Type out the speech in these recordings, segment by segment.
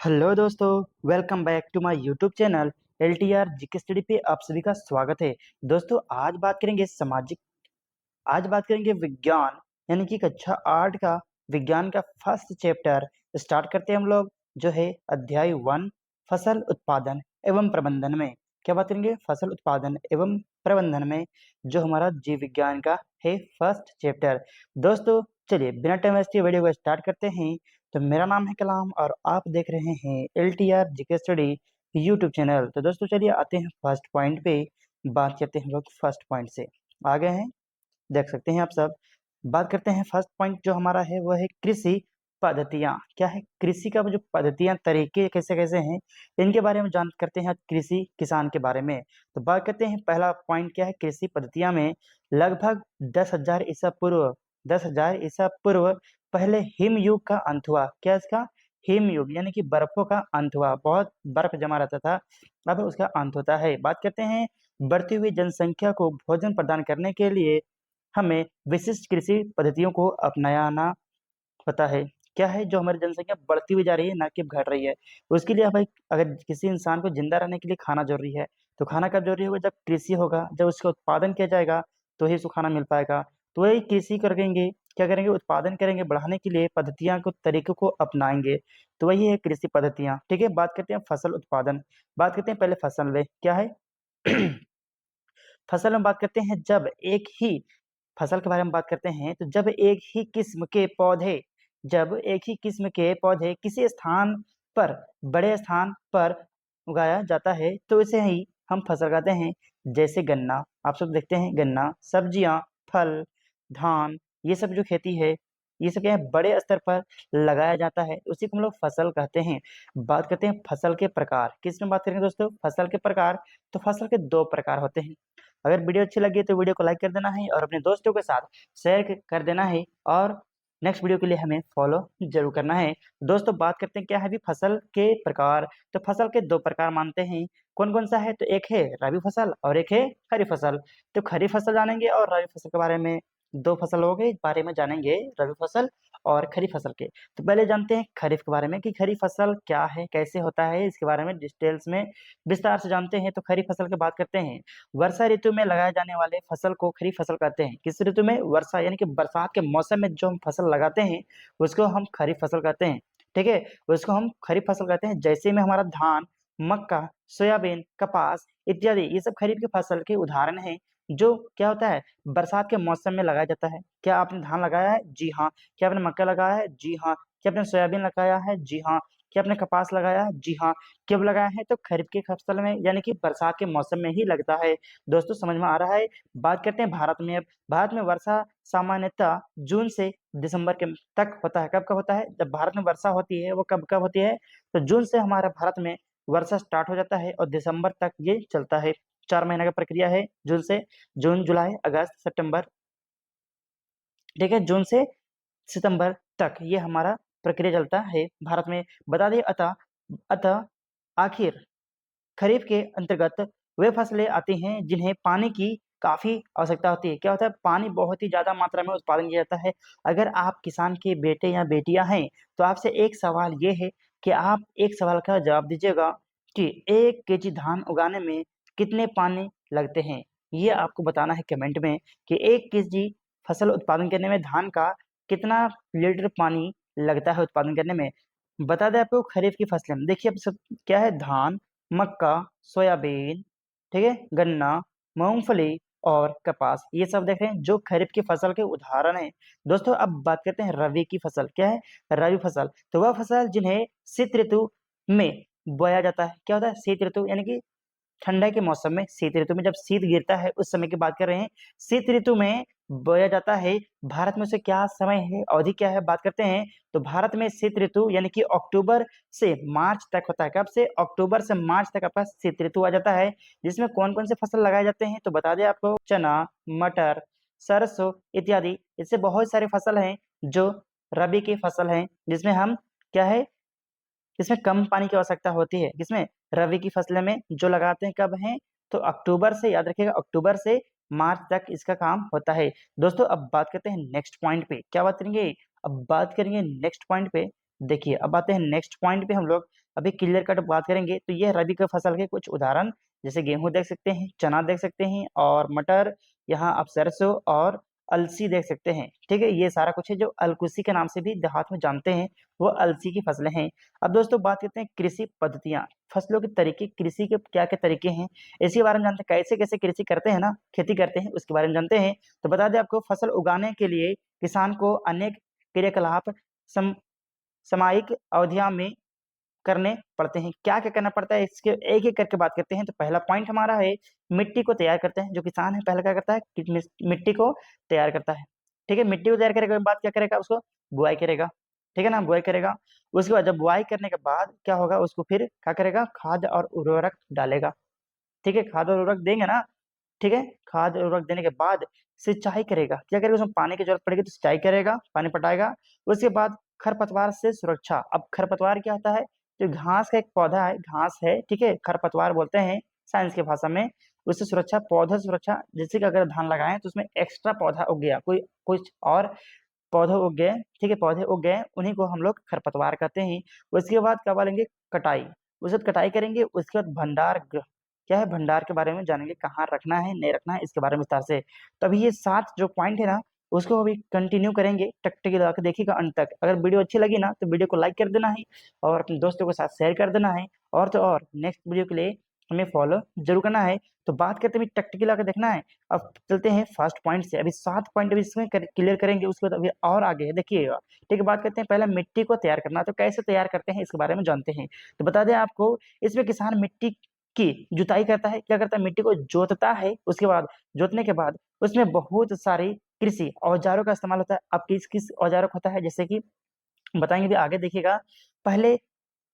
Hello दोस्तों, welcome back to my YouTube channel LTR GK study पे आप सभी का स्वागत है। दोस्तों आज बात करेंगे विज्ञान यानी कि कक्षा 8 का विज्ञान का फर्स्ट चैप्टर। स्टार्ट करते हैं हम लोग जो है अध्याय 1 फसल उत्पादन एवं प्रबंधन में। क्या बात करेंगे? फसल उत्पादन एवं प्रबंधन में जो हमारा जीव विज्ञान का है फर्स्ट चैप्टर। दोस्तों चलिए बिना टाइम वेस्ट किए वीडियो को स्टार्ट करते हैं। तो मेरा नाम है कलाम और आप देख रहे हैं LTR GK study YouTube channel. तो दोस्तों चलिए आते हैं फर्स्ट पॉइंट पे। बात करते हैं हम लोग फर्स्ट पॉइंट से। आ गए हैं, देख सकते हैं आप सब। बात करते हैं फर्स्ट पॉइंट जो हमारा है वो है कृषि पद्धतियाँ। क्या है? कृषि का वो जो पद्धतियाँ तरीके कैसे कैसे हैं इनके बारे में जान करते हैं, कृषि किसान के बारे में। तो बात करते हैं पहला पॉइंट क्या है कृषि पद्धतियाँ में। लगभग 10,000 ईसा पूर्व 10,000 ईसा पूर्व पहले हिम युग का अंत हुआ। क्या इसका? हिम युग यानी कि बर्फों का अंत हुआ, बहुत बर्फ जमा रहता था, अब उसका अंत होता है। बात करते हैं बढ़ती हुई जनसंख्या को भोजन प्रदान करने के लिए हमें विशिष्ट कृषि पद्धतियों को अपनाना होता है। क्या है? जो हमारी जनसंख्या बढ़ती हुई जा रही है ना कि घट रही है, उसके लिए भाई अगर किसी इंसान को जिंदा रहने के लिए खाना जरूरी है, तो खाना कब जरूरी होगा? जब कृषि होगा, जब उसका उत्पादन किया जाएगा तो ही उसको खाना मिल पाएगा। तो वही कृषि करेंगे, क्या करेंगे? उत्पादन करेंगे, बढ़ाने के लिए पद्धतियां को तरीकों को अपनाएंगे, तो वही है कृषि पद्धतियां। ठीक है, बात करते हैं फसल उत्पादन। बात करते हैं पहले फसल में क्या है फसल में बात करते हैं जब एक ही फसल के बारे में बात करते हैं तो जब एक ही किस्म के पौधे किसी स्थान पर, बड़े स्थान पर उगाया जाता है तो इसे ही हम फसल कहते हैं। जैसे गन्ना, आप सब देखते हैं गन्ना, सब्जियां, फल, धान, ये सब जो खेती है ये सब क्या है? बड़े स्तर पर लगाया जाता है, उसी को हम लोग फसल कहते हैं। बात करते हैं फसल के प्रकार। किस में बात करेंगे दोस्तों? फसल के प्रकार। तो फसल के दो प्रकार होते हैं। अगर वीडियो अच्छी लगी तो वीडियो को लाइक कर देना है और अपने दोस्तों के साथ शेयर कर देना है, और नेक्स्ट वीडियो के लिए हमें फॉलो जरूर करना है। दोस्तों बात करते हैं क्या है अभी फसल के प्रकार। तो फसल के दो प्रकार मानते हैं। कौन कौन सा है? तो एक है रबी फसल और एक है खरीफ फसल। तो खरीफ फसल जानेंगे और रबी फसल के बारे में, दो फसल हो गए, इस बारे में जानेंगे रबी फसल और खरीफ फसल के। तो पहले जानते हैं खरीफ के बारे में कि खरीफ फसल क्या है, कैसे होता है, इसके बारे में डिटेल्स में विस्तार से जानते हैं। तो खरीफ फसल की बात करते हैं। वर्षा ऋतु में लगाए जाने वाले फसल को खरीफ फसल कहते हैं। किस ऋतु में? वर्षा यानी कि बरसात के मौसम में जो हम फसल लगाते हैं उसको हम खरीफ फसल कहते हैं। ठीक है, उसको हम खरीफ फसल कहते हैं। जैसे में हमारा धान, मक्का, सोयाबीन, कपास इत्यादि ये सब खरीफ की फसल के उदाहरण हैं, जो क्या होता है बरसात के मौसम में लगाया जाता है। क्या आपने धान लगाया है? जी हाँ। क्या आपने मक्का लगाया है? जी हाँ। क्या आपने सोयाबीन लगाया है? जी हाँ। क्या आपने कपास लगाया है? जी हाँ। कब लगाया है? तो खरीफ की फसल में यानी कि बरसात के मौसम में ही लगता है। दोस्तों समझ में आ रहा है? बात करते हैं भारत में। अब भारत में वर्षा सामान्यतः जून से दिसंबर के तक होता है। कब कब होता है? जब भारत में वर्षा होती है वो कब कब होती है? तो जून से हमारे भारत में वर्षा स्टार्ट हो जाता है और दिसंबर तक ये चलता है। 4 महीने का प्रक्रिया है। जून, जुलाई, अगस्त, सितंबर। ठीक है, जून से सितंबर तक ये हमारा प्रक्रिया चलता है भारत में। बता दें अतः अतः आखिर खरीफ के अंतर्गत वे फसलें आती हैं जिन्हें पानी की काफी आवश्यकता होती है। क्या होता है? पानी बहुत ही ज्यादा मात्रा में उत्पादन किया जाता है। अगर आप किसान के बेटे या बेटियां हैं तो आपसे एक सवाल ये है कि आप एक सवाल का जवाब दीजिएगा कि 1 केजी धान उगाने में कितने पानी लगते हैं। ये आपको बताना है कमेंट में कि 1 केजी फसल उत्पादन करने में धान का कितना लीटर पानी लगता है उत्पादन करने में। बता दें आपको खरीफ की फसलें देखिए अब सब क्या है, धान, मक्का, सोयाबीन, ठीक है, गन्ना, मूंगफली और कपास, ये सब देख रहे हैं जो खरीफ की फसल के उदाहरण हैं। दोस्तों अब बात करते हैं रबी की फसल। क्या है? रबी फसल। तो वह फसल जिन्हें शीत ऋतु में बोया जाता है। क्या होता है? शीत ऋतु यानी कि ठंडा के मौसम में, शीत ऋतु में जब शीत गिरता है उस समय की बात कर रहे हैं। शीत ऋतु में बोया जाता है। भारत में उसे क्या समय है, अवधि क्या है, बात करते हैं। तो भारत में शीत ऋतु यानी कि अक्टूबर से मार्च तक होता है। कब से? अक्टूबर से मार्च तक आपका शीत ऋतु आ जाता है, जिसमें कौन कौन से फसल लगाए जाते हैं तो बता दें आपको। चना, मटर, सरसों इत्यादि, इससे बहुत सारे फसल हैं जो रबी की फसल हैं, जिसमें हम क्या है, इसमें कम पानी की आवश्यकता होती है। किसमें? रबी की फसलें में जो लगाते हैं कब हैं? तो अक्टूबर से, याद रखिएगा अक्टूबर से मार्च तक इसका काम होता है। दोस्तों अब बात करते हैं नेक्स्ट पॉइंट पे। क्या बात करेंगे? अब बात करेंगे नेक्स्ट पॉइंट पे। देखिए अब आते हैं नेक्स्ट पॉइंट पे हम लोग। अभी क्लियर कट बात करेंगे तो ये रबी के फसल के कुछ उदाहरण, जैसे गेहूं देख सकते हैं, चना देख सकते हैं और मटर, यहाँ आप सरसों और अलसी देख सकते हैं। ठीक है, ये सारा कुछ है जो अलकुसी के नाम से भी देहात में जानते हैं, वो अलसी की फसलें हैं। अब दोस्तों बात करते हैं कृषि पद्धतियां, फसलों के तरीके, कृषि के क्या क्या तरीके हैं इसके बारे में जानते हैं। कैसे कैसे कृषि करते हैं ना, खेती करते हैं, उसके बारे में जानते हैं। तो बता दें आपको, फसल उगाने के लिए किसान को अनेक क्रियाकलाप सम, सामयिक अवधियों में करने पड़ते हैं। क्या क्या करना पड़ता है, इसके एक एक करके बात करते हैं। तो पहला पॉइंट हमारा है, मिट्टी को तैयार करते हैं। जो किसान है पहला क्या करता है कि मिट्टी को तैयार करता है। ठीक है, मिट्टी को तैयार करने के बाद क्या करेगा, उसको बुआई करेगा। ठीक है ना, बुआई करेगा। उसके बाद जब बुआई करने के बाद क्या होगा, उसको फिर क्या करेगा, खाद और उर्वरक डालेगा। ठीक है, खाद और उर्वरक देंगे ना। ठीक है, खाद और उर्वरक देने के बाद सिंचाई करेगा। क्या करेगा, उसमें पानी की जरूरत पड़ेगी तो सिंचाई करेगा, पानी पटाएगा। उसके बाद खरपतवार से सुरक्षा। अब खरपतवार क्या होता है, जो घास का एक पौधा है, घास है, ठीक है, खरपतवार बोलते हैं साइंस की भाषा में। उससे सुरक्षा, पौधा सुरक्षा, जैसे कि अगर धान लगाएं तो उसमें एक्स्ट्रा पौधा उग गया, कोई कुछ और पौधे उग गए, ठीक है, पौधे उग गए, उन्हीं को हम लोग खरपतवार कहते हैं। उसके बाद क्या बोलेंगे, कटाई। उसके बाद कटाई करेंगे। उसके बाद भंडार गृह, क्या है, भंडार के बारे में जानेंगे, कहाँ रखना है नहीं रखना है इसके बारे में विस्तार से। तभी ये 7 जो पॉइंट है ना, उसको अभी कंटिन्यू करेंगे, टक लगा के देखिएगा अंत तक। अगर वीडियो अच्छी लगी ना तो वीडियो को लाइक कर देना है और अपने दोस्तों के साथ शेयर कर देना है। और तो और नेक्स्ट वीडियो के लिए हमें फॉलो जरूर करना है। तो बात करते हैं टैक्टिकल लगा के देखना है। अब चलते हैं फर्स्ट पॉइंट से। अभी 7 पॉइंट अभी इसमें क्लियर करेंगे, उसके बाद अभी और आगे है, देखिएगा। ठीक है, बात करते हैं पहले मिट्टी को तैयार करना। तो कैसे तैयार करते हैं इसके बारे में जानते हैं। तो बता दें आपको, इसमें किसान मिट्टी की जुताई करता है। क्या करता है, मिट्टी को जोतता है। उसके बाद जोतने के बाद उसमें बहुत सारी कृषि औजारों का इस्तेमाल होता है। अब किस किस औजारों का होता है, जैसे कि बताएंगे भी आगे, देखिएगा। पहले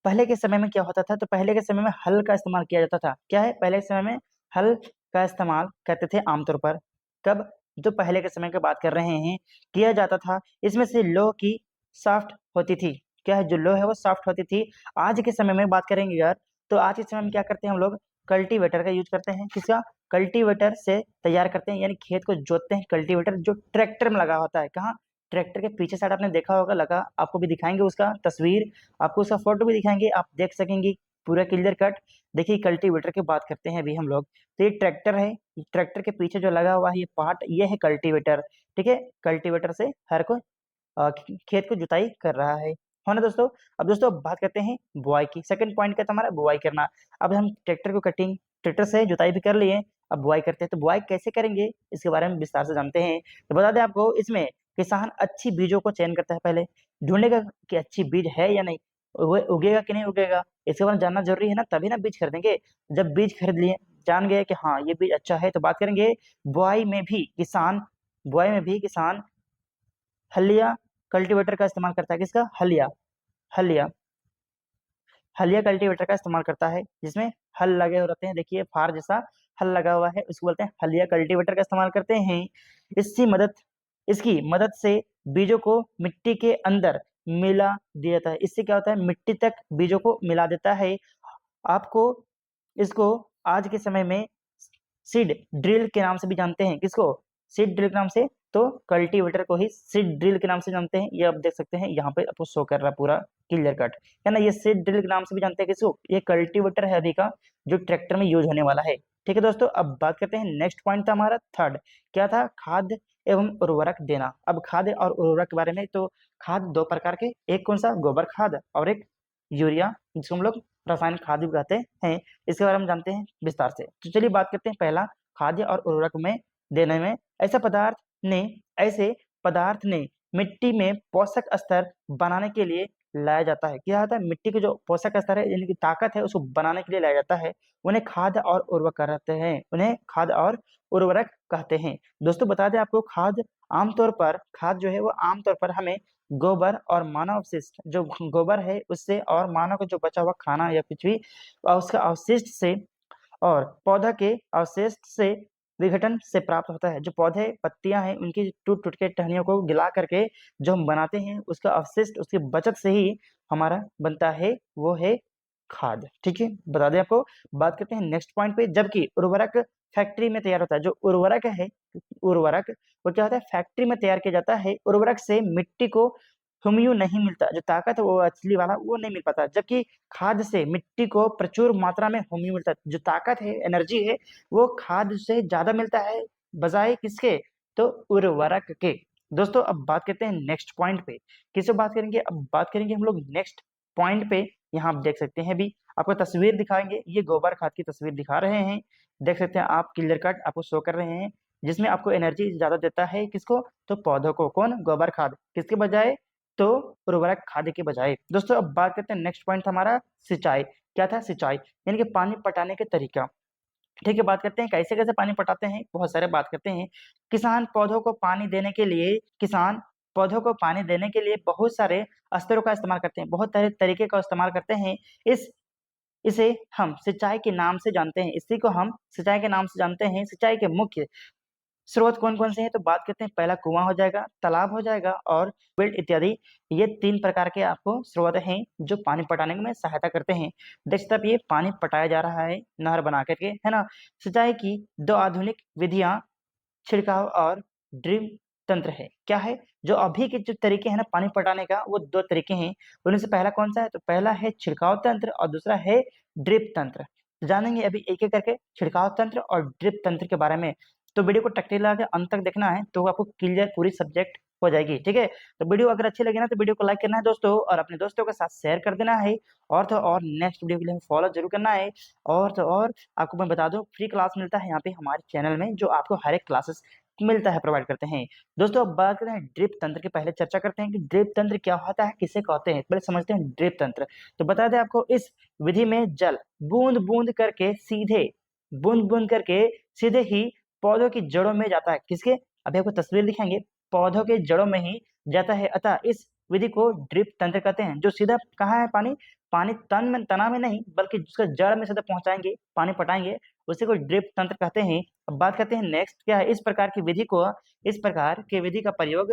पहले के समय में क्या होता था, तो पहले के समय में हल का इस्तेमाल किया जाता था। क्या है, पहले के समय में हल का इस्तेमाल करते थे आमतौर पर। कब, जो पहले के समय की बात कर रहे हैं, किया जाता था। इसमें से लोह की सॉफ्ट होती थी। क्या है, जो लोह है वो सॉफ्ट होती थी। आज के समय में बात करेंगे यार, तो आज के समय में क्या करते हैं हम लोग, कल्टीवेटर का यूज करते हैं। किसका, कल्टीवेटर से तैयार करते हैं, यानी खेत को जोतते हैं। कल्टीवेटर जो ट्रैक्टर में लगा होता है, कहाँ, ट्रैक्टर के पीछे साइड आपने देखा होगा लगा, आपको भी दिखाएंगे उसका तस्वीर, आपको उसका फोटो भी दिखाएंगे, आप देख सकेंगे पूरा क्लियर कट। देखिए कल्टीवेटर की बात करते हैं अभी हम लोग। तो ये ट्रैक्टर है, ट्रैक्टर के पीछे जो लगा हुआ है ये पार्ट, ये है कल्टीवेटर। ठीक है, कल्टीवेटर से हर को खेत को जुताई कर रहा है ना दोस्तों। अब दोस्तों बात करते हैं बुआई की। सेकंड पॉइंट क्या था हमारा, बुआई करना। अब हम ट्रैक्टर को कटिंग, ट्रैक्टर से जुताई भी कर लिए, अब बुआई करते हैं। तो बुआई कैसे करेंगे इसके बारे में विस्तार से जानते हैं। तो बता दें आपको, इसमें किसान अच्छी बीजों को चयन करता है। पहले ढूंढेगा कि अच्छी बीज है या नहीं, उगेगा कि नहीं उगेगा, इसके बारे में जानना जरूरी है ना, तभी ना बीज खरीदेंगे। जब बीज खरीद लिए, जान गए कि हाँ ये बीज अच्छा है, तो बात करेंगे बुआई में भी किसान, बुआई में भी किसान हलिया कल्टीवेटर का इस्तेमाल करता है। किसका, हलिया, हलिया हलिया कल्टीवेटर का इस्तेमाल करता है, जिसमें हल लगे हो रहते हैं। देखिए फार जैसा हल लगा हुआ है, उसको बोलते हैं हलिया कल्टीवेटर का इस्तेमाल करते हैं। इसकी मदद इसकी मदद से बीजों को मिट्टी के अंदर मिला दिया जाता है। इससे क्या होता है, मिट्टी तक बीजों को मिला देता है। आपको इसको आज के समय में सीड ड्रिल के नाम से भी जानते हैं। किसको, सीड ड्रिल के नाम से। तो कल्टीवेटर को ही सीड ड्रिल के नाम से जानते हैं। ये आप देख सकते हैं यहाँ पे आपको शो कर रहा है पूरा क्लियर कट, है ना। ये सीड ड्रिल के नाम से भी जानते हैं किसको, ये कल्टीवेटर है अभी का, जो ट्रैक्टर में यूज होने वाला है। ठीक है दोस्तों, अब बात करते हैं नेक्स्ट पॉइंट था हमारा थर्ड, क्या था, खाद एवं उर्वरक देना। अब खाद और उर्वरक के बारे में, तो खाद 2 प्रकार के, एक कौन सा, गोबर खाद, और एक यूरिया, जिसको हम लोग रासायनिक खाद भी कहते हैं। इसके बारे में जानते हैं विस्तार से। तो चलिए बात करते हैं पहला, खाद्य और उर्वरक में देने में। ने ऐसे पदार्थ ने मिट्टी में पोषक स्तर बनाने के लिए लाया जाता है। क्या होता है, मिट्टी के जो पोषक स्तर है, यानी कि ताकत है, उसको बनाने के लिए लाया जाता है। उन्हें खाद और उर्वरक कहते हैं, उन्हें खाद और उर्वरक कहते हैं। दोस्तों बता दें आपको, आमतौर पर खाद जो है वो आमतौर पर हमें गोबर और मानव अवशिष्ट, जो गोबर है उससे, और मानव का जो बचा हुआ खाना या कुछ भी उसका अवशिष्ट से, और पौधा के अवशेष से, विघटन से प्राप्त होता है। जो पौधे पत्तियां हैं उनकी टूट टूट के टहनियों को गिला करके जो हम बनाते हैं, उसका अवशिष्ट, उसकी बचत से ही हमारा बनता है, वो है खाद। ठीक है, बता दें आपको। बात करते हैं नेक्स्ट पॉइंट पे, जबकि उर्वरक फैक्ट्री में तैयार होता है। जो उर्वरक वो क्या होता है, फैक्ट्री में तैयार किया जाता है। उर्वरक से मिट्टी को ह्यूम्यू नहीं मिलता, जो ताकत है वो असली वाला वो नहीं मिल पाता, जबकि खाद से मिट्टी को प्रचुर मात्रा में ह्यूम्यू मिलता है। जो ताकत है, एनर्जी है, वो खाद से ज्यादा मिलता है बजाय किसके, तो उर्वरक के। दोस्तों अब बात करते हैं नेक्स्ट पॉइंट पे। किससे बात करेंगे, अब बात करेंगे हम लोग नेक्स्ट पॉइंट पे। यहाँ आप देख सकते हैं, भी आपको तस्वीर दिखाएंगे, ये गोबर खाद की तस्वीर दिखा रहे हैं, देख सकते हैं आप, क्लियर कट आपको शो कर रहे हैं, जिसमें आपको एनर्जी ज्यादा देता है किसको, तो पौधों को। कौन, गोबर खाद, किसके बजाय, तो उर्वरक खाद के बजाय। दोस्तों अब बात करते हैं नेक्स्ट पॉइंट हमारा सिंचाई। क्या था, सिंचाई यानी कि पानी पटाने के तरीका। ठीक है, बात करते हैं कैसे कैसे पानी पटाते हैं, बहुत सारे बात करते हैं। किसान पौधों को पानी देने के लिए बहुत सारे स्तरों का इस्तेमाल करते हैं, बहुत सारे तरीके का इस्तेमाल करते हैं। इस इसे हम सिंचाई के नाम से जानते हैं, इसी को हम सिंचाई के नाम से जानते हैं। सिंचाई के मुख्य स्रोत कौन कौन से हैं, तो बात करते हैं, पहला कुआं हो जाएगा, तालाब हो जाएगा और वेल इत्यादि। ये 3 प्रकार के आपको स्रोत हैं जो पानी पटाने में सहायता करते हैं। देखते अब ये पानी पटाया जा रहा है नहर बना करके, है ना। सिंचाई की 2 आधुनिक विधियां छिड़काव और ड्रिप तंत्र है। क्या है, जो अभी के जो तरीके हैं ना पानी पटाने का, वो 2 तरीके हैं। उनमें से पहला कौन सा है, तो पहला है छिड़काव तंत्र और दूसरा है ड्रिप तंत्र। तो जानेंगे अभी एक एक करके छिड़काव तंत्र और ड्रिप तंत्र के बारे में। तो वीडियो को टक लगा के अंत तक देखना है, तो आपको क्लियर पूरी सब्जेक्ट हो जाएगी। ठीक है, तो वीडियो अगर अच्छी लगे ना तो वीडियो को लाइक करना है दोस्तों, और अपने दोस्तों के साथ शेयर कर देना है। और तो और नेक्स्ट वीडियो के लिए फॉलो जरूर करना है। और तो और आपको मैं बता दूं, फ्री क्लास मिलता है यहाँ पे हमारे चैनल में, जो आपको हर एक क्लासेस मिलता है, प्रोवाइड करते हैं। दोस्तों अब बात करते हैं ड्रिप तंत्र की, पहले चर्चा करते हैं कि ड्रिप तंत्र क्या होता है, किसे कहते हैं, पहले समझते हैं ड्रिप तंत्र। तो बता दें आपको, इस विधि में जल बूंद बूंद करके सीधे ही पौधों की जड़ों में जाता है। किसके, अभी आपको तस्वीर दिखाएंगे, पौधों के जड़ों में ही जाता है, अतः इस विधि को ड्रिप तंत्र कहते हैं। जो सीधा कहाँ है पानी, पानी तना में नहीं, बल्कि जिसका जड़ में सीधा पहुंचाएंगे, पानी पटाएंगे, उसी को ड्रिप तंत्र कहते हैं। अब बात करते हैं नेक्स्ट क्या है, इस प्रकार की विधि का प्रयोग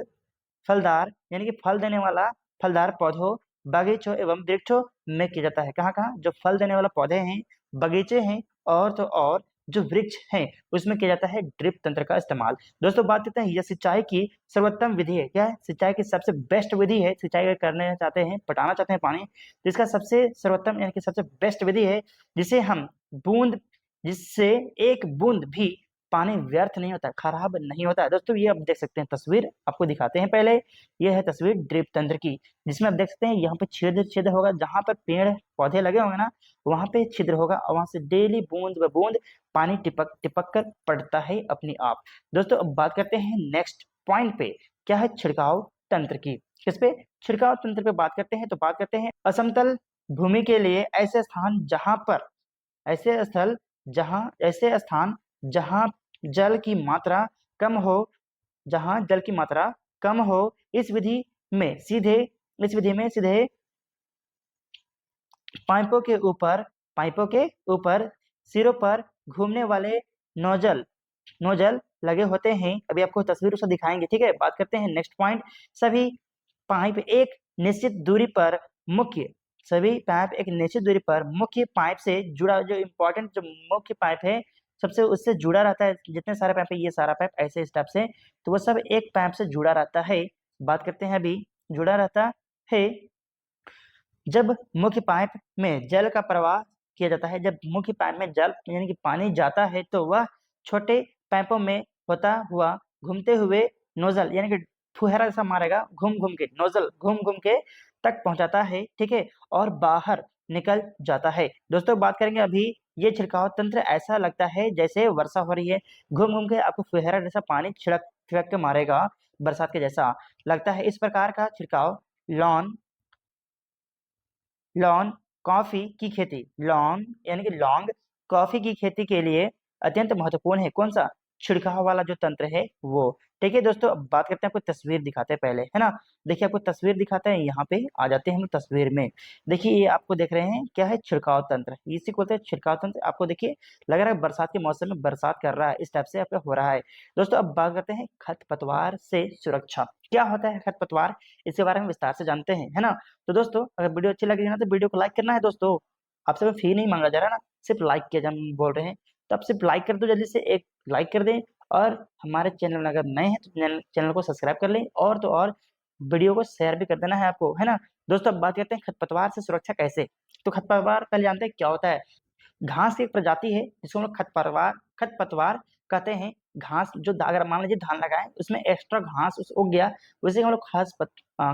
फलदार यानी कि फल देने वाला फलदार पौधों, बगीचों एवं वृक्षों में किया जाता है। कहाँ कहाँ, जो फल देने वाला पौधे हैं, बगीचे हैं, और तो और जो वृक्ष हैं, उसमें किया जाता है ड्रिप तंत्र का इस्तेमाल। दोस्तों बात करते हैं, यह सिंचाई की सर्वोत्तम विधि है। क्या है, सिंचाई की सबसे बेस्ट विधि है। सिंचाई अगर करने चाहते हैं, पटाना चाहते हैं पानी, तो इसका सबसे सर्वोत्तम यानी कि सबसे बेस्ट विधि है, जिसे हम बूंद जिससे एक बूंद भी पानी व्यर्थ नहीं होता, खराब नहीं होता। दोस्तों ये आप देख सकते हैं, तस्वीर आपको दिखाते हैं पहले। ये है तस्वीर ड्रिप तंत्र की, जिसमें आप देख सकते हैं यहाँ पे छिद्र छिद्र होगा, जहां पर पेड़ पौधे लगे होंगे ना, वहां पे छिद्र होगा, और वहां से डेली बूंद ब बूंद पानी टिपक टिपक कर पड़ता है अपने आप। दोस्तों अब बात करते हैं नेक्स्ट पॉइंट पे, क्या है, छिड़काव तंत्र की। किस पे, छिड़काव तंत्र पे बात करते हैं। तो बात करते हैं, असमतल भूमि के लिए ऐसे स्थान जहां जल की मात्रा कम हो इस विधि में सीधे पाइपों के ऊपर सिरों पर घूमने वाले नोजल नोजल लगे होते हैं। अभी आपको तस्वीर उसको दिखाएंगे। ठीक है, बात करते हैं नेक्स्ट पॉइंट, सभी पाइप एक निश्चित दूरी पर मुख्य पाइप से जुड़ा, जो इम्पोर्टेंट जो मुख्य पाइप है सबसे उससे जुड़ा रहता है। जितने सारे पाइप है, ये सारा पाइप ऐसे स्टेप से, तो वो सब एक पाइप से जुड़ा रहता है। बात करते हैं अभी, जुड़ा रहता है। जब मुख्य पाइप में जल का प्रवाह किया जाता है, जब मुख्य पाइप में जल यानी कि पानी जाता है, तो वह छोटे पाइपों में होता हुआ घूमते हुए नोजल यानी कि फुहारा जैसा मारेगा, घूम घूम के तक पहुंचाता है। ठीक है, और बाहर निकल जाता है। दोस्तों बात करेंगे अभी, ये छिड़काव तंत्र ऐसा लगता है जैसे वर्षा हो रही है, घूम घूम के आपको फुहारा जैसा पानी छिड़क छिड़क के मारेगा, बरसात के जैसा लगता है। इस प्रकार का छिड़काव लॉन यानी कि लॉन्ग कॉफी की खेती के लिए अत्यंत महत्वपूर्ण है। कौन सा, छिड़काव वाला जो तंत्र है वो। ठीक है दोस्तों, अब बात करते हैं, आपको तस्वीर दिखाते हैं पहले, है ना। देखिए आपको तस्वीर दिखाते हैं, यहाँ पे आ जाते हैं हम तस्वीर में। देखिए ये आपको देख रहे हैं, क्या है, छिड़काव तंत्र, इसी को बोलते हैं छिड़काव तंत्र। आपको देखिए लग रहा है बरसात के मौसम में बरसात कर रहा है, इस टाइप से आपका हो रहा है। दोस्तों अब बात करते हैं खरपतवार से सुरक्षा। क्या होता है खरपतवार, इसके बारे में विस्तार से जानते हैं, है ना। तो दोस्तों अगर वीडियो अच्छी लगी ना तो वीडियो को लाइक करना है दोस्तों, आपसे कोई फी नहीं मांगा जा रहा ना, सिर्फ लाइक किया हम बोल रहे हैं। तो आप सिर्फ लाइक कर दो, जल्दी से एक लाइक कर दें, और हमारे चैनल में अगर नए हैं तो चैनल को सब्सक्राइब कर लें, और तो और वीडियो को शेयर भी कर देना है आपको, है ना। दोस्तों अब बात करते हैं खरपतवार से सुरक्षा कैसे। तो खरपतवार पहले जानते हैं क्या होता है। घास की एक प्रजाति है जिसको हम लोग खरपतवार खरपतवार कहते हैं। घास जो अगर मान लीजिए धान लगाए उसमें एक्स्ट्रा घास उग गया, उसे हम लोग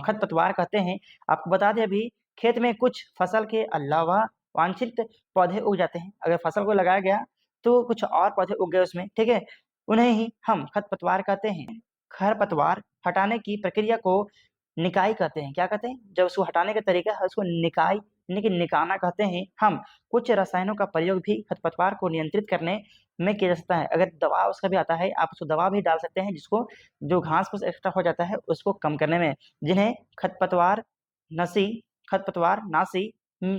खरपतवार कहते हैं। आपको बता दें अभी खेत में कुछ फसल के अलावा वांछित पौधे उग जाते हैं। अगर फसल को लगाया गया तो कुछ और पौधे उग गए उसमें, ठीक है, उन्हें ही हम खरपतवार कहते हैं। खरपतवार हटाने की प्रक्रिया को निकाई कहते हैं। क्या कहते हैं? जब उसको हटाने का तरीका है उसको निकाई यानी कि निकालना कहते हैं। हम कुछ रसायनों का प्रयोग भी खरपतवार को नियंत्रित करने में किया जा सकता है। अगर दवा उसका भी आता है, आप उसको दवा भी डाल सकते हैं जिसको जो घास फूस एक्स्ट्रा हो जाता है उसको कम करने में, जिन्हें खरपतवार नसी खरपतवार नाशी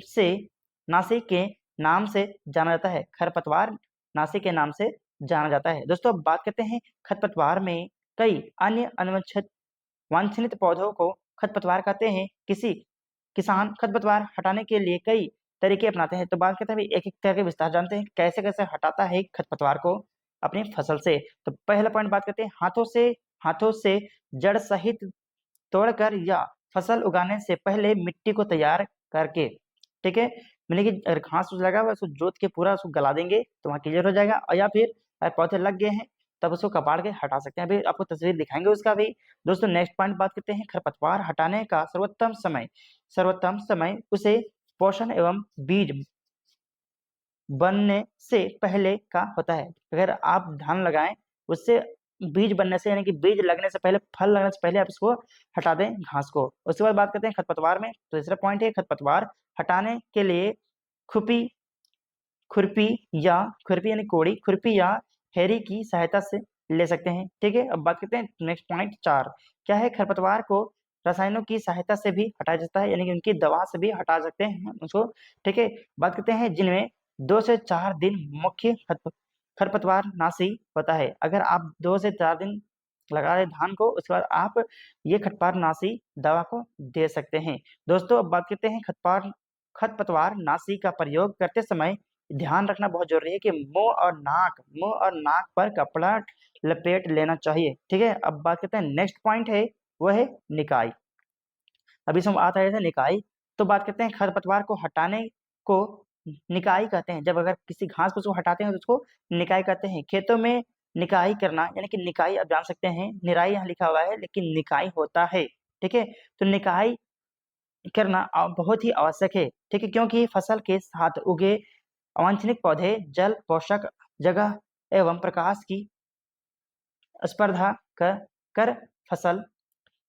से नाशी के नाम से जाना जाता है। खरपतवार नाशी के नाम से जाना जाता है। दोस्तों अब बात करते हैं खरपतवार में कई अन्य वांछित पौधों को खरपतवार कहते हैं। किसी किसान खरपतवार हटाने के लिए कई तरीके अपनाते हैं। तो बात करते हैं एक एक करके विस्तार जानते हैं कैसे कैसे हटाता है खरपतवार को अपनी फसल से। तो पहला पॉइंट बात करते हैं हाथों से जड़ सहित तोड़कर या फसल उगाने से पहले मिट्टी को तैयार करके, ठीक है, मैंने कि अगर घास फूस लगा हुआ उसको जोत के पूरा उसको गला देंगे तो वहाँ क्लियर हो जाएगा। और या फिर अगर पौधे लग गए हैं तब उसको कबाड़ के हटा सकते हैं। अभी आपको तस्वीर दिखाएंगे उसका भी। दोस्तों नेक्स्ट पॉइंट बात करते हैं खरपतवार हटाने का सर्वोत्तम समय उसे पोषण एवं बीज बनने से पहले का होता है। अगर आप धान लगाएं उससे बीज बनने से यानी कि बीज लगने से पहले, फल लगने से पहले आप इसको हटा दें घास को। उसके बाद बात करते हैं खरपतवार में। तो तीसरा पॉइंट है खरपतवार हटाने के लिए खुरपी खुरपी यानी कोड़ी, खुरपी या हेरी की सहायता से ले सकते हैं, ठीक है। अब बात करते हैं नेक्स्ट पॉइंट 4 क्या है। खरपतवार को रसायनों की सहायता से भी हटाया जाता है यानी कि उनकी दवा से भी हटा सकते हैं उसको, ठीक है। बात करते हैं जिनमें 2 से 4 दिन मुख्य खरपतवार नाशी होता है। अगर आप 2 से 4 दिन लगा रहे धान को उसके बाद आप ये खरपतवार नाशी दवा को दे सकते हैं। दोस्तों अब बात करते हैं खरपतवार नाशी का प्रयोग करते समय ध्यान रखना बहुत जरूरी है कि मुंह और नाक पर कपड़ा लपेट लेना चाहिए, ठीक है। अब बात करते हैं नेक्स्ट पॉइंट है वो है निकाई। अभी इसमें आता है निकाई। तो बात करते हैं खरपतवार को हटाने को निकाई कहते हैं। जब अगर किसी घास को हटाते हैं तो उसको निकाई कहते हैं। खेतों में निकाई करना यानी कि निकाई आप जान सकते हैं, निराई यहाँ लिखा हुआ है लेकिन निकाई होता है, ठीक है। तो निकाई करना बहुत ही आवश्यक है, ठीक है, क्योंकि फसल के साथ उगे अवांछनित पौधे जल, पोषक, जगह एवं प्रकाश की स्पर्धा कर फसल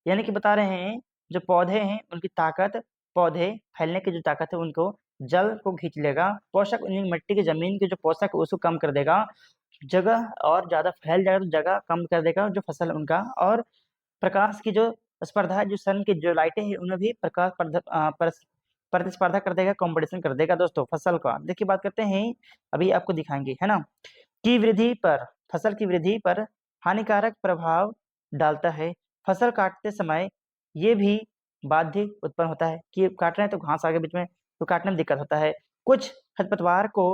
यानी कि बता रहे हैं जो पौधे हैं उनकी ताकत, पौधे फैलने की जो ताकत है उनको जल को खींच लेगा, पोषक यानी मिट्टी की जमीन के जो पोषक है उसको कम कर देगा, जगह और ज्यादा फैल जाएगा तो जगह कम कर देगा जो फसल उनका, और प्रकाश की जो स्पर्धा है, जो सन की जो लाइटें हैं उन्हें भी प्रतिस्पर्धा कर देगा, कंपटीशन कर देगा दोस्तों फसल का। देखिए बात करते हैं अभी आपको दिखाएंगे, है ना, की वृद्धि पर फसल की वृद्धि पर हानिकारक प्रभाव डालता है। फसल काटते समय ये भी बाध्य उत्पन्न होता है कि काट रहे हैं तो घास आगे बीच में तो काटने में दिक्कत होता है। कुछ खरपतवार को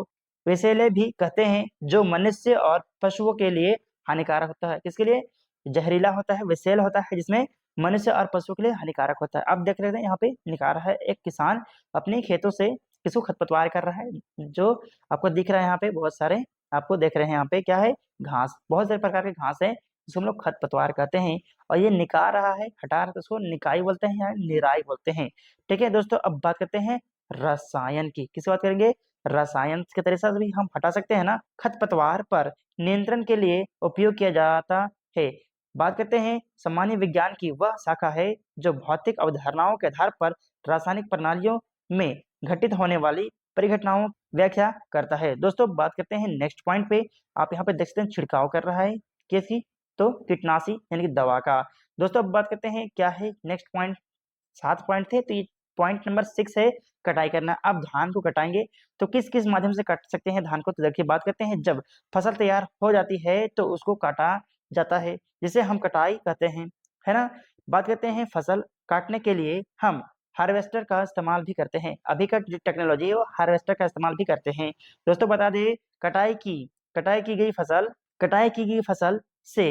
विषैले भी कहते हैं जो मनुष्य और पशुओं के लिए हानिकारक होता है। किसके लिए? जहरीला होता है, विषैला होता है जिसमें मनुष्य और पशुओं के लिए हानिकारक होता है। अब देख रहे हैं यहाँ पे निकाल रहा है एक किसान अपने खेतों से किसको खरपतवार कर रहा है। जो आपको दिख रहा है यहाँ पे बहुत सारे आपको देख रहे हैं यहाँ पे क्या है, घास, बहुत सारे प्रकार के घास है जिसको हम लोग खरपतवार कहते हैं। और ये निकाल रहा है, हटा रहा है तो उसको निकाई बोलते हैं या निराई बोलते हैं, ठीक है। दोस्तों अब बात करते हैं रसायन की। किसकी बात करेंगे? रसायन के तरीके से भी हम हटा सकते हैं ना। खरपतवार पर नियंत्रण के लिए उपयोग किया जाता है। बात करते हैं सामान्य विज्ञान की वह शाखा है जो भौतिक अवधारणाओं के आधार पर रासायनिक प्रणालियों में घटित होने वाली परिघटनाओं व्याख्या करता है। दोस्तों बात करते हैं नेक्स्ट पॉइंट पे। आप यहाँ पे देख सकते हैं छिड़काव कर रहा है किसकी? तो कीटनाशी यानी कि दवा का। दोस्तों अब बात करते हैं क्या है नेक्स्ट पॉइंट। 7 पॉइंट थे तो ये पॉइंट नंबर 6 है कटाई करना। अब धान को कटाएंगे तो किस किस माध्यम से काट सकते हैं धान को? तो देखिए बात करते हैं जब फसल तैयार हो जाती है तो उसको काटा जाता है जिसे हम कटाई कहते हैं, है ना। बात करते हैं फसल काटने के लिए हम हार्वेस्टर का इस्तेमाल भी करते हैं। अभी का जो टेक्नोलॉजी है वो हार्वेस्टर का इस्तेमाल भी करते हैं। दोस्तों बता दें कटाई की गई फसल से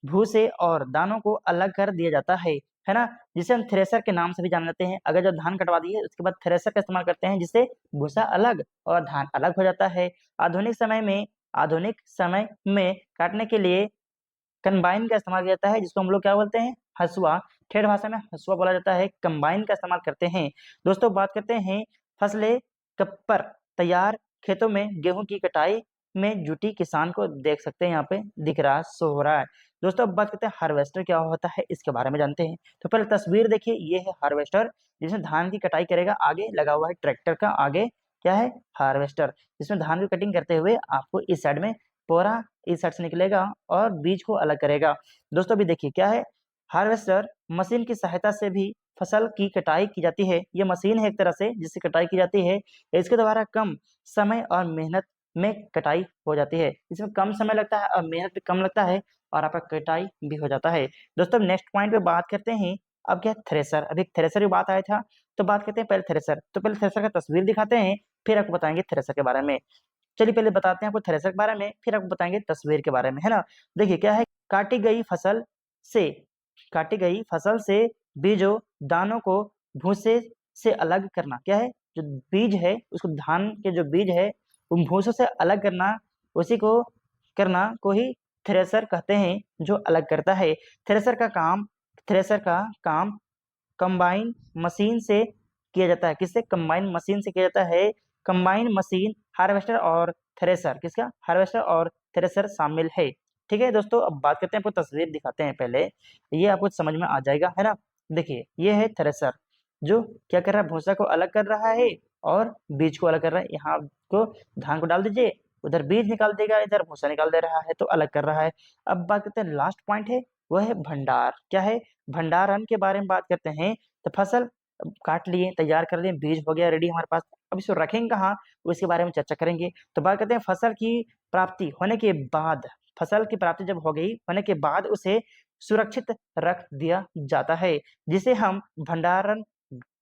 भूसे और दानों को अलग कर दिया जाता है। है ना, जिसे हम थ्रेसर के नाम से भी जान लेते हैं। अगर जब धान कटवा दिए उसके बाद थ्रेसर का इस्तेमाल करते हैं, जिससे भूसा अलग और धान अलग हो जाता है। आधुनिक समय में काटने के लिए कंबाइन का इस्तेमाल किया जाता है, जिसको हम लोग क्या बोलते हैं, हसुआ। ठेठ भाषा में हसुआ बोला जाता है। कंबाइन का इस्तेमाल करते हैं। दोस्तों बात करते हैं फसलें कब पर तैयार खेतों में गेहूं की कटाई में जुटी किसान को देख सकते हैं, यहाँ पे दिख रहा है, सो हो रहा है। दोस्तों अब बात करते हैं हार्वेस्टर क्या होता है, इसके बारे में जानते हैं। तो पहले तस्वीर देखिए, ये है हार्वेस्टर, जिसमें धान की कटाई करेगा। आगे लगा हुआ है ट्रैक्टर का, आगे क्या है, हार्वेस्टर, जिसमें धान की कटिंग करते हुए आपको इस साइड में पोरा इस साइड से निकलेगा और बीज को अलग करेगा। दोस्तों अभी देखिए क्या है, हार्वेस्टर मशीन की सहायता से भी फसल की कटाई की जाती है। ये मशीन है एक तरह से जिससे कटाई की जाती है। इसके द्वारा कम समय और मेहनत में कटाई हो जाती है। इसमें कम समय लगता है और मेहनत भी कम लगता है और आपका कटाई भी हो जाता है। दोस्तों नेक्स्ट पॉइंट पे बात करते हैं। अब क्या, थ्रेसर। अभी थ्रेसर की बात आया था, तो बात करते हैं पहले थ्रेसर। तो पहले थ्रेसर का तस्वीर दिखाते हैं, फिर आपको बताएंगे थ्रेसर के बारे में। चलिए पहले बताते हैं आपको थ्रेसर के बारे में, फिर आपको बताएंगे तस्वीर के बारे में, है ना। देखिए क्या है, से काटी गई फसल से बीजों दानों को भूसे से अलग करना। क्या है, जो बीज है उसको, धान के जो बीज है उन भूसों से अलग करना, उसी को करना को ही थ्रेसर कहते हैं, जो अलग करता है। थ्रेसर का काम कंबाइन मशीन से किया जाता है। किससे, कंबाइन मशीन से किया जाता है। कंबाइन मशीन, हार्वेस्टर और थ्रेसर, किसका, हार्वेस्टर और थ्रेसर शामिल है। ठीक है दोस्तों, अब बात करते हैं, आपको तस्वीर दिखाते हैं पहले, ये आपको समझ में आ जाएगा, है ना। देखिए ये है थ्रेसर, जो क्या कर रहा है, भूसा को अलग कर रहा है और बीज को अलग कर रहा है। यहाँ को धान को डाल दीजिए, उधर बीज निकाल देगा, इधर भूसा निकाल दे रहा है, तो अलग कर रहा है। अब बात करते हैं, लास्ट पॉइंट है वह है भंडार। क्या है, भंडारण के बारे में बात करते हैं। तो फसल काट लिए, तैयार कर लिए, बीज हो गया रेडी हमारे पास, अब इसको रखेंगे कहाँ, उसके बारे में चर्चा करेंगे। तो बात करते हैं फसल की प्राप्ति होने के बाद, फसल की प्राप्ति जब हो गई होने के बाद उसे सुरक्षित रख दिया जाता है, जिसे हम भंडारण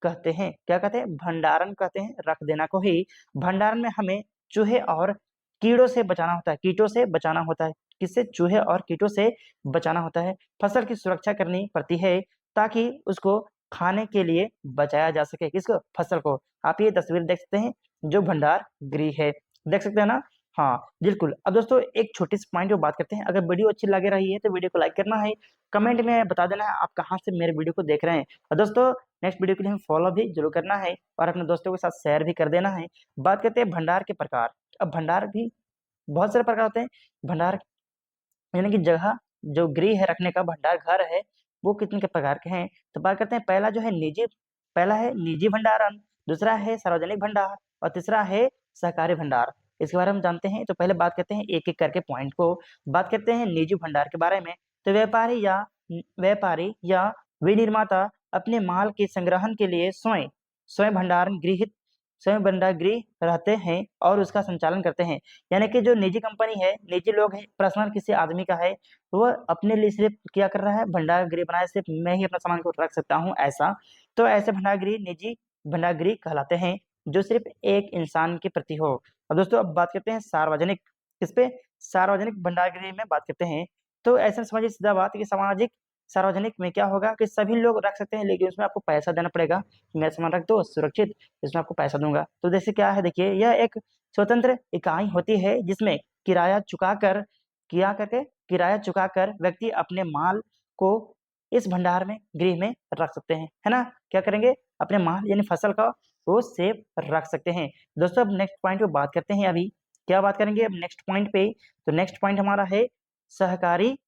कहते हैं। क्या कहते हैं, भंडारण कहते हैं, रख देना को ही। भंडारण में हमें चूहे और कीड़ों से बचाना होता है, कीटों से बचाना होता है। किससे, चूहे और कीटों से बचाना होता है। फसल की सुरक्षा करनी पड़ती है ताकि उसको खाने के लिए बचाया जा सके। किसको, फसल को। आप ये तस्वीर देख सकते हैं, जो भंडार गृह है, देख सकते हैं ना। हाँ बिल्कुल। अब दोस्तों एक छोटी सी पॉइंट पे बात करते हैं। अगर वीडियो अच्छी लगे रही है तो वीडियो को लाइक करना है, कमेंट में बता देना है आप कहाँ से मेरे वीडियो को देख रहे हैं। और दोस्तों नेक्स्ट वीडियो के लिए हमें फॉलो भी जरूर करना है और अपने दोस्तों के साथ शेयर भी कर देना है। बात करते हैं भंडार के प्रकार। अब भंडार भी बहुत सारे प्रकार होते हैं। भंडार यानी कि जगह, जो गृह है रखने का, भंडार घर है, वो कितने के प्रकार के हैं। तो बात करते हैं, पहला है निजी भंडारण, दूसरा है सार्वजनिक भंडार और तीसरा है सहकारी भंडार। इसके बारे में जानते हैं। तो पहले बात करते हैं एक एक करके पॉइंट को। बात करते हैं निजी भंडार के बारे में। तो व्यापारी या विनिर्माता अपने माल के संग्रहण के लिए स्वयं स्वयं भंडार गृह रहते हैं और उसका संचालन करते हैं। यानी कि जो निजी कंपनी है, निजी लोग हैं, पर्सनल किसी आदमी का है, वह अपने लिए सिर्फ क्या कर रहा है, भंडार गृह बनाया, सिर्फ मैं ही अपना सामान को रख सकता हूँ ऐसा। तो ऐसे भंडार गृह निजी भंडार गृह कहलाते हैं, जो सिर्फ एक इंसान के प्रति हो। अब दोस्तों अब बात करते हैं सार्वजनिक, किस पे, सार्वजनिक भंडार गृह में बात करते हैं। तो ऐसा समझिए सीधा बात कि सार्वजनिक में क्या होगा कि सभी लोग रख सकते हैं, लेकिन उसमें आपको पैसा देना पड़ेगा। मेरा सामान रख दो सुरक्षित, इसमें आपको पैसा दूंगा। तो जैसे क्या है, देखिए यह एक स्वतंत्र इकाई होती है जिसमें किराया चुकाकर व्यक्ति अपने माल को इस भंडार में गृह में रख सकते हैं, है ना। क्या करेंगे, अपने माल यानी फसल का वो सेफ रख सकते हैं। दोस्तों अब नेक्स्ट पॉइंट पे बात करते हैं। अभी क्या बात करेंगे अब नेक्स्ट पॉइंट पे। तो नेक्स्ट पॉइंट हमारा है सहकारी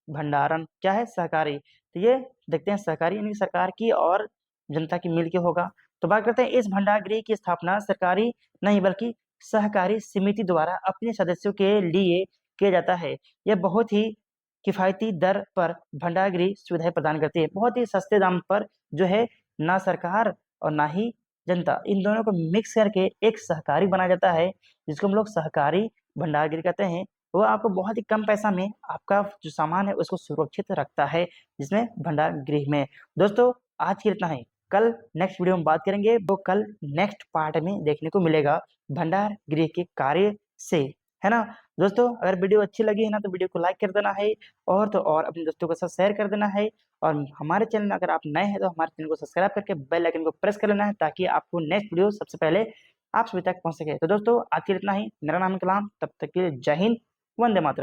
भंडारण। क्या है, सहकारी। तो ये देखते हैं, सहकारी यानी सरकार की और जनता की मिल के होगा। तो बात करते हैं, इस भंडार गृह की स्थापना सरकारी नहीं बल्कि सहकारी समिति द्वारा अपने सदस्यों के लिए किया जाता है। यह बहुत ही किफायती दर पर भंडार गृह सुविधाएं प्रदान करती है। बहुत ही सस्ते दाम पर जो है, ना सरकार और ना ही जनता, इन दोनों को मिक्स करके एक सहकारी बनाया जाता है, जिसको हम लोग सहकारी भंडार गृह कहते हैं। वो आपको बहुत ही कम पैसा में आपका जो सामान है उसको सुरक्षित रखता है, जिसमें भंडार गृह में। दोस्तों आज के लिए इतना ही। कल नेक्स्ट वीडियो में बात करेंगे, वो कल नेक्स्ट पार्ट में देखने को मिलेगा भंडार गृह के कार्य से। है ना। दोस्तों अगर वीडियो अच्छी लगी है ना तो वीडियो को लाइक कर देना है, और तो और अपने दोस्तों के साथ शेयर कर देना है। और हमारे चैनल में अगर आप नए हैं तो हमारे चैनल को सब्सक्राइब करके बेल आइकन को प्रेस कर लेना है, ताकि आपको नेक्स्ट वीडियो सबसे पहले आप सभी तक पहुंच सके। तो दोस्तों आज के लिए इतना ही। मेरा नाम है कलाम, तब तक के लिए जय हिंद, वंदे मातरम।